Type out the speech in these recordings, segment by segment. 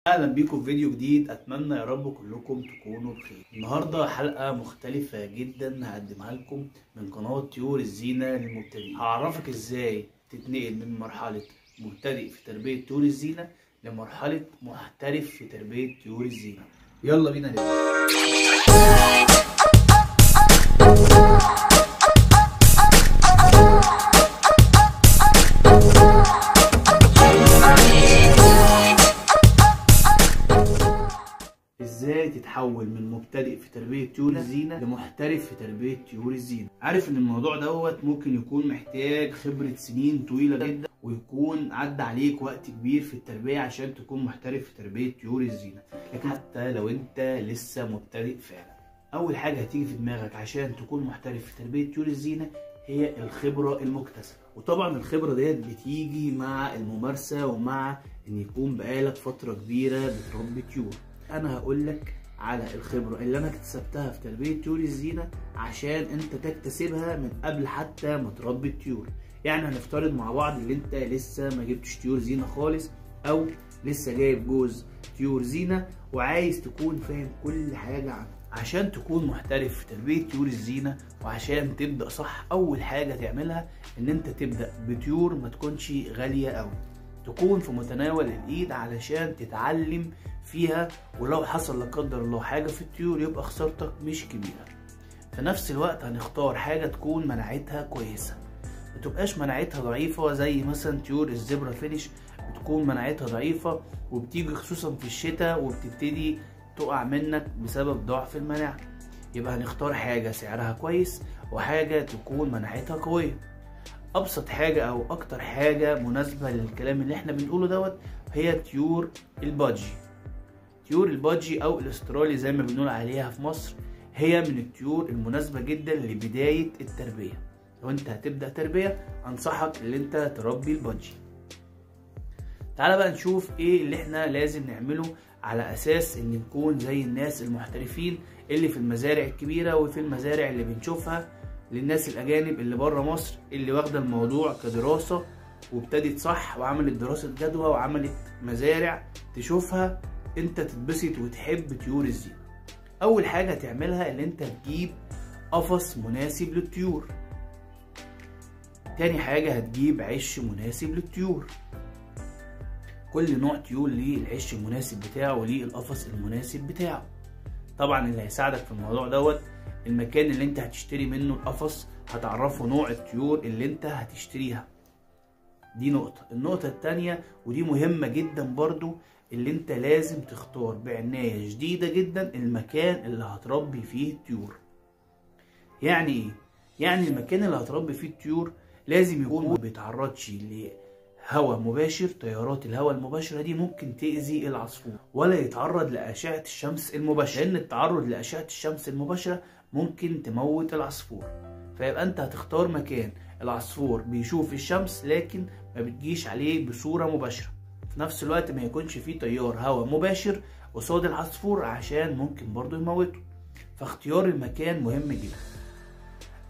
اهلا بيكم في فيديو جديد. اتمنى يا رب كلكم تكونوا بخير. النهارده حلقه مختلفه جدا هقدمها لكم من قناه طيور الزينه للمبتدئين. هعرفك ازاي تتنقل من مرحله مبتدئ في تربيه طيور الزينه لمرحله محترف في تربيه طيور الزينه. يلا بينا نبدا. ازاي تتحول من مبتدئ في تربيه طيور الزينه لمحترف في تربيه طيور الزينه؟ عارف ان الموضوع دوت ممكن يكون محتاج خبره سنين طويله جدا، ويكون عدى عليك وقت كبير في التربيه عشان تكون محترف في تربيه طيور الزينه. لكن حتى لو انت لسه مبتدئ فعلا، اول حاجه هتيجي في دماغك عشان تكون محترف في تربيه طيور الزينه هي الخبره المكتسبه. وطبعا الخبره ديت بتيجي مع الممارسه ومع ان يكون بقالك فتره كبيره بتربي طيور. انا هقول لك على الخبره اللي انا اكتسبتها في تربيه طيور الزينه عشان انت تكتسبها من قبل حتى ما تربي الطيور. يعني هنفترض مع بعض ان انت لسه ما جبتش طيور زينه خالص، او لسه جايب جوز طيور زينه وعايز تكون فاهم كل حاجه عنها. عشان تكون محترف في تربيه طيور الزينه وعشان تبدا صح، اول حاجه تعملها ان انت تبدا بطيور ما تكونش غاليه قوي، تكون في متناول الايد علشان تتعلم فيها، ولو حصل لا قدر الله حاجه في الطيور يبقى خسارتك مش كبيره. في نفس الوقت هنختار حاجه تكون مناعتها كويسه، ما تبقاش مناعتها ضعيفه زي مثلا طيور الزبرا فينيش، بتكون مناعتها ضعيفه وبتيجي خصوصا في الشتاء وبتبتدي تقع منك بسبب ضعف المناعه. يبقى هنختار حاجه سعرها كويس وحاجه تكون مناعتها قويه. ابسط حاجه او اكتر حاجه مناسبه للكلام اللي احنا بنقوله دوت هي طيور البادجي. طيور البادجي او الاسترالي زي ما بنقول عليها في مصر هي من الطيور المناسبه جدا لبدايه التربيه. لو انت هتبدا تربيه انصحك ان انت تربي البادجي. تعالى بقى نشوف ايه اللي احنا لازم نعمله على اساس ان نكون زي الناس المحترفين اللي في المزارع الكبيره وفي المزارع اللي بنشوفها للناس الاجانب اللي بره مصر، اللي واخده الموضوع كدراسه وابتدت صح وعملت دراسه جدوى وعملت مزارع تشوفها انت تتبسط وتحب طيور الزينه. اول حاجه تعملها ان انت تجيب قفص مناسب للطيور. تاني حاجه هتجيب عش مناسب للطيور. كل نوع طيور ليه العش المناسب بتاعه وليه القفص المناسب بتاعه. طبعا اللي هيساعدك في الموضوع دوت المكان اللي انت هتشتري منه القفص، هتعرفه نوع الطيور اللي انت هتشتريها. دي نقطة. النقطة التانية ودي مهمة جدا برضو، اللي انت لازم تختار بعناية شديدة جدا المكان اللي هتربي فيه الطيور. يعني ايه؟ يعني المكان اللي هتربي فيه الطيور لازم يكون ما بيتعرضش لهواء مباشر. تيارات الهواء المباشرة دي ممكن تأذي العصفور، ولا يتعرض لأشعة الشمس المباشرة، لأن التعرض لأشعة الشمس المباشرة ممكن تموت العصفور. فيبقى انت هتختار مكان العصفور بيشوف الشمس لكن ما بتجيش عليه بصورة مباشرة، في نفس الوقت ما يكونش فيه تيار هواء مباشر قصاد العصفور عشان ممكن برضو يموته. فاختيار المكان مهم جدا.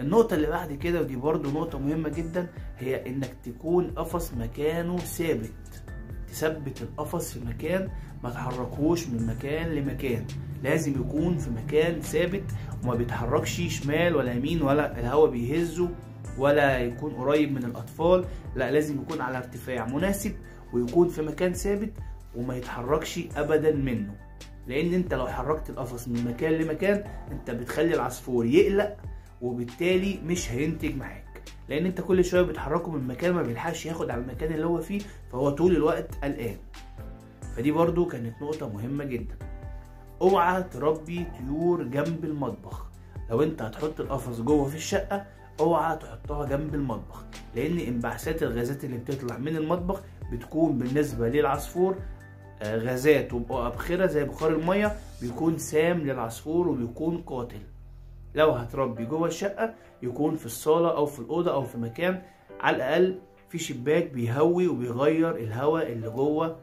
النقطة اللي بعد كده ودي برضو نقطة مهمة جدا هي انك تكون قفص مكانه ثابت. تثبت القفص في مكان، ما تحركوش من مكان لمكان، لازم يكون في مكان ثابت وما بيتحركش شمال ولا يمين ولا الهواء بيهزه ولا يكون قريب من الاطفال. لا، لازم يكون على ارتفاع مناسب ويكون في مكان ثابت وما يتحركش ابدا منه. لان انت لو حركت القفص من مكان لمكان انت بتخلي العصفور يقلق وبالتالي مش هينتج معاك، لان انت كل شويه بتحركه من مكان ما بيلحقش ياخد على المكان اللي هو فيه، فهو طول الوقت قلقان. فدي برضو كانت نقطه مهمه جدا. اوعى تربي طيور جنب المطبخ. لو انت هتحط القفص جوه في الشقه اوعى تحطها جنب المطبخ، لان انبعاثات الغازات اللي بتطلع من المطبخ بتكون بالنسبه للعصفور غازات وابخره زي بخار الميه، بيكون سام للعصفور وبيكون قاتل. لو هتربي جوه الشقه يكون في الصاله او في الاوضه او في مكان على الاقل في شباك بيهوي وبيغير الهواء اللي جوه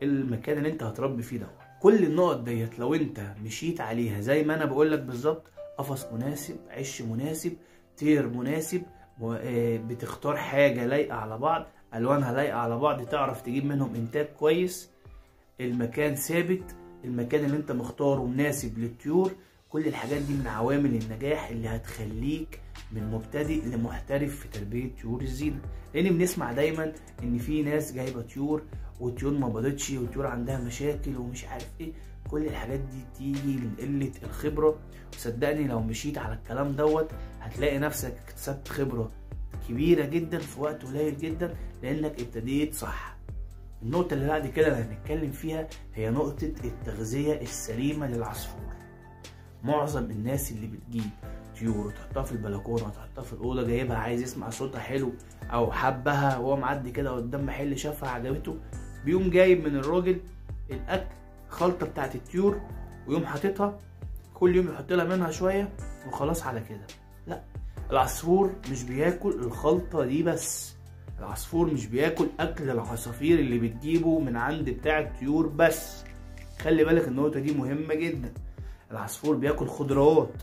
المكان اللي انت هتربي فيه ده. كل النقط ديت لو انت مشيت عليها زي ما انا بقولك بالظبط، قفص مناسب، عش مناسب، طير مناسب، بتختار حاجه لايقه على بعض، الوانها لايقه على بعض، تعرف تجيب منهم انتاج كويس، المكان ثابت، المكان اللي انت مختاره مناسب للطيور. كل الحاجات دي من عوامل النجاح اللي هتخليك من مبتدئ لمحترف في تربية طيور الزينة. لان بنسمع دايما ان في ناس جايبة طيور والطيور ما بيضتش والطيور عندها مشاكل ومش عارف ايه. كل الحاجات دي تيجي من قلة الخبرة، وصدقني لو مشيت على الكلام دوت هتلاقي نفسك اكتسبت خبرة كبيرة جدا في وقت قليل جدا، لانك ابتديت صح. النقطة اللي بعد كده اللي هنتكلم فيها هي نقطة التغذية السليمة للعصفور. معظم الناس اللي بتجيب طيور وتحطها في البلكونة وتحطها في الأوضة، جايبها عايز يسمع صوتها حلو أو حبها وهو معدي كده قدام محل شافها عجبته، بيقوم جايب من الراجل الأكل خلطة بتاعت الطيور ويقوم حاططها كل يوم يحط لها منها شوية وخلاص على كده. لا، العصفور مش بياكل الخلطة دي بس، العصفور مش بياكل اكل العصافير اللي بتجيبه من عند بتاع الطيور بس. خلي بالك النقطه دي مهمه جدا. العصفور بياكل خضروات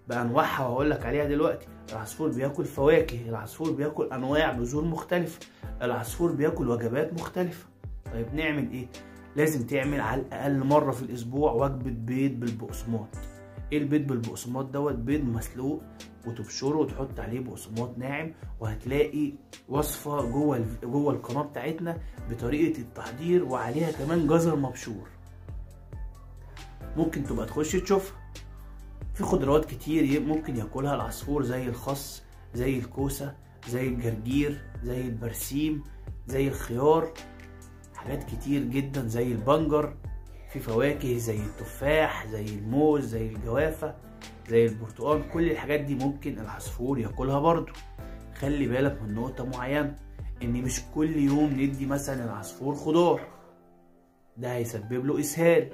بانواعها وهقول لك عليها دلوقتي، العصفور بياكل فواكه، العصفور بياكل انواع بذور مختلفه، العصفور بياكل وجبات مختلفه. طيب نعمل ايه؟ لازم تعمل على الاقل مره في الاسبوع وجبه بيض بالبقسماط. ايه البيض بالبقسماط دوت؟ بيض مسلوق وتبشره وتحط عليه بقسماط ناعم، وهتلاقي وصفه جوه القناه بتاعتنا بطريقه التحضير وعليها كمان جزر مبشور، ممكن تبقى تخش تشوفها. في خضروات كتير ممكن ياكلها العصفور زي الخس، زي الكوسه، زي الجرجير، زي البرسيم، زي الخيار، حاجات كتير جدا زي البنجر. في فواكه زي التفاح، زي الموز، زي الجوافة، زي البرتقال. كل الحاجات دي ممكن العصفور ياكلها برضو. خلي بالك من نقطة معينة، ان مش كل يوم ندي مثلا العصفور خضار، ده هيسبب له اسهال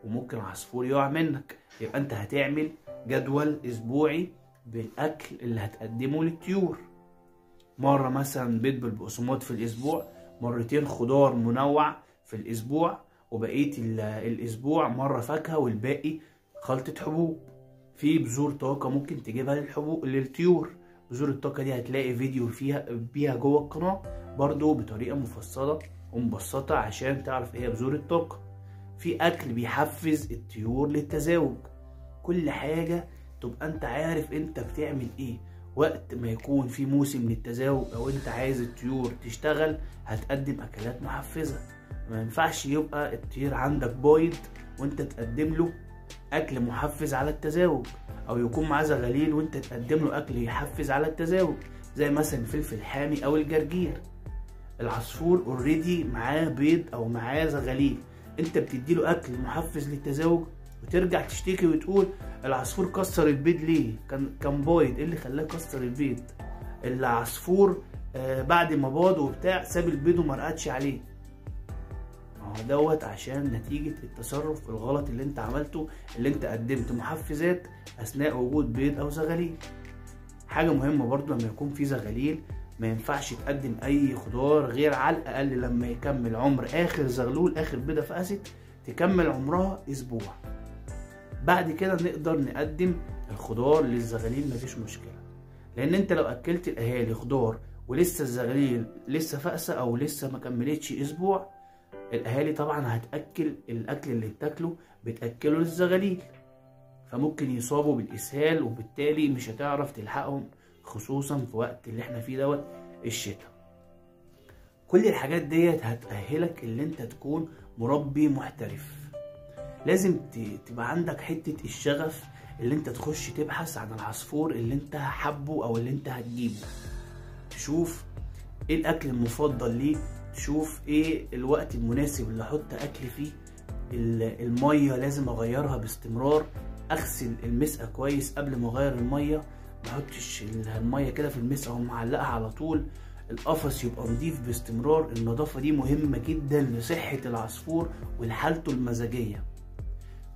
وممكن العصفور يقع منك. يبقى انت هتعمل جدول اسبوعي بالاكل اللي هتقدمه للطيور. مرة مثلا بيض بالبقسماط في الاسبوع، مرتين خضار منوع في الاسبوع، وبقية الاسبوع مرة فاكهة والباقي خلطة حبوب. في بذور طاقة ممكن تجيبها للطيور. بذور الطاقة دي هتلاقي فيديو بيها جوه القناة برضو بطريقة مفصلة ومبسطة عشان تعرف ايه بذور الطاقة. في اكل بيحفز الطيور للتزاوج. كل حاجة تبقى انت عارف انت بتعمل ايه. وقت ما يكون في موسم للتزاوج او انت عايز الطيور تشتغل هتقدم اكلات محفزة. ما ينفعش يبقى الطير عندك بيض وانت تقدم له اكل محفز على التزاوج، او يكون معاه زغاليل وانت تقدم له اكل يحفز على التزاوج زي مثلا الفلفل الحامي او الجرجير. العصفور اوريدي معاه بيض او معاه زغاليل، انت بتديله اكل محفز للتزاوج وترجع تشتكي وتقول العصفور كسر البيض ليه؟ كان بيض، ايه اللي خلاه كسر البيض؟ العصفور بعد ما باض وبتاع ساب البيض وما رقدش عليه. دوت عشان نتيجة التصرف الغلط اللي انت عملته، اللي انت قدمت محفزات اثناء وجود بيض او زغاليل. حاجة مهمة برضو لما يكون في زغاليل ما ينفعش تقدم اي خضار غير على الاقل لما يكمل عمر اخر زغلول، اخر بيضة فقست تكمل عمرها اسبوع. بعد كده نقدر نقدم الخضار للزغاليل مفيش مشكلة. لان انت لو اكلت الاهالي خضار ولسه الزغاليل لسه فقسة او لسه ما كملتش اسبوع، الاهالي طبعا هتاكل الاكل اللي بتاكله بتاكله للزغاليل، فممكن يصابوا بالاسهال وبالتالي مش هتعرف تلحقهم، خصوصا في وقت اللي احنا فيه دوت الشتاء. كل الحاجات ديت هتأهلك اللي انت تكون مربي محترف. لازم تبقى عندك حتة الشغف اللي انت تخش تبحث عن العصفور اللي انت حبه او اللي انت هتجيبه، تشوف ايه الاكل المفضل ليه، تشوف ايه الوقت المناسب اللي احط اكل فيه، المية لازم اغيرها باستمرار، اغسل المسقة كويس قبل ما اغير المية، ما احطش المية كده في المسقة ومعلقها على طول، القفص يبقى نضيف باستمرار. النظافة دي مهمة جدا لصحة العصفور ولحالته المزاجية.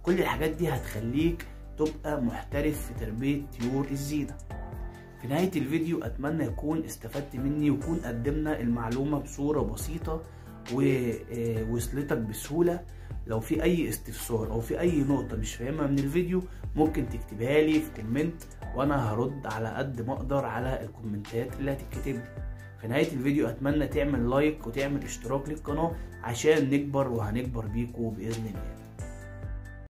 كل الحاجات دي هتخليك تبقى محترف في تربية طيور الزينة. في نهاية الفيديو أتمنى يكون استفدت مني ويكون قدمنا المعلومة بصورة بسيطة ووصلتك بسهولة. لو في أي استفسار أو في أي نقطة مش فاهمها من الفيديو ممكن تكتبها لي في كومنت وأنا هرد على قد ما أقدر على الكومنتات اللي هتتكتب لي. في نهاية الفيديو اتمنى تعمل لايك وتعمل اشتراك للقناة عشان نكبر، وهنكبر بيكم بإذن الله.